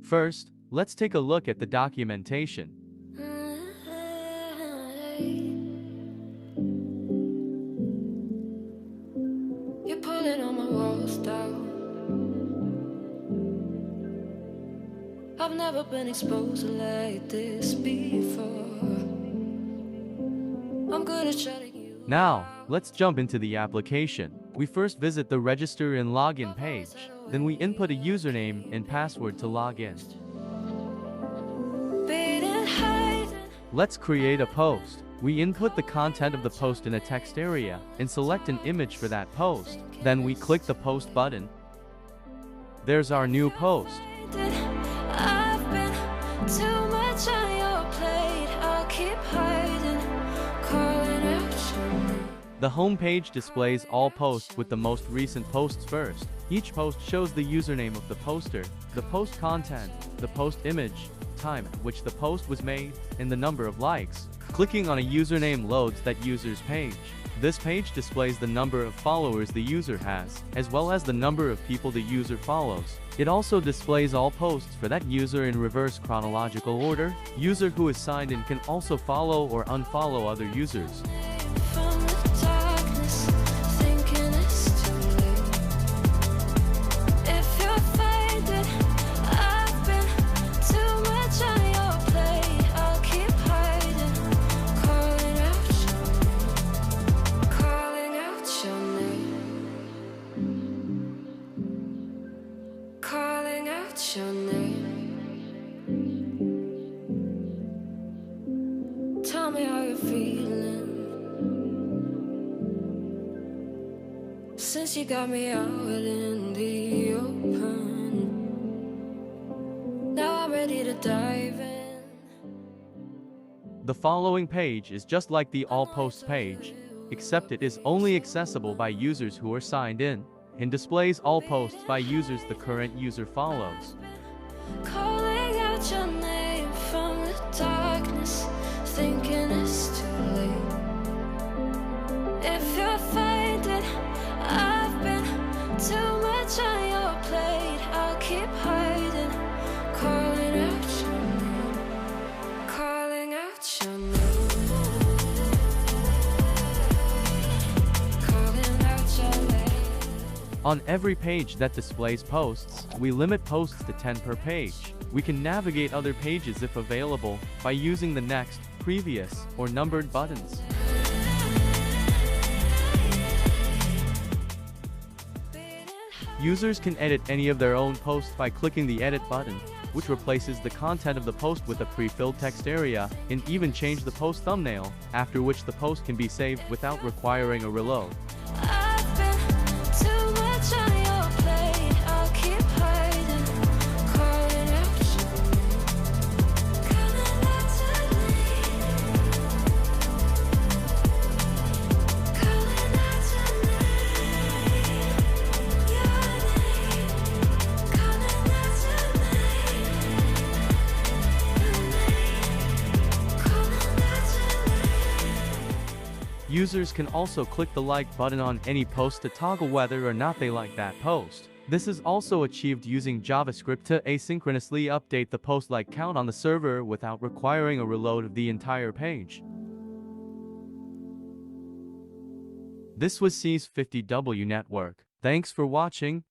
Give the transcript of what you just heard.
First, let's take a look at the documentation. You're pulling on my walls down. I've never been exposed like this before. I'm good at shutting you. Now, let's jump into the application. We first visit the register and login page. Then we input a username and password to log in. Let's create a post. We input the content of the post in a text area and select an image for that post. Then we click the post button. There's our new post. I've been too much on your plate. I'll keep hiding, calling out your name. The home page displays all posts with the most recent posts first. Each post shows the username of the poster, the post content, the post image, time at which the post was made, and the number of likes. Clicking on a username loads that user's page. This page displays the number of followers the user has, as well as the number of people the user follows. It also displays all posts for that user in reverse chronological order. User who is signed in can also follow or unfollow other users. From the darkness, thinking it's too late. If you're faded, I've been too much on your plate. I'll keep hiding, calling out your name, calling out your name, calling out your name. Tell me how you're feeling. Since you got me out in the open, now I'm ready to dive in. The following page is just like the all posts page, except it is only accessible by users who are signed in, and displays all posts by users the current user follows. Calling out your name from the darkness, thinking it's too late. If you're faded, I've been too much on your plate. I'll keep hiding, calling out your name, calling out your name, calling out your name. On every page that displays posts, we limit posts to 10 per page. We can navigate other pages if available by using the next, previous, or numbered buttons. Users can edit any of their own posts by clicking the edit button, which replaces the content of the post with a pre-filled text area, and even change the post thumbnail, after which the post can be saved without requiring a reload. I've been too much on your plate. I'll keep hiding, calling out your name, calling out your name, calling out your name, calling out your name. Users can also click the like button on any post to toggle whether or not they like that post. This is also achieved using JavaScript to asynchronously update the post like count on the server without requiring a reload of the entire page. This was CS50W Network. Thanks for watching.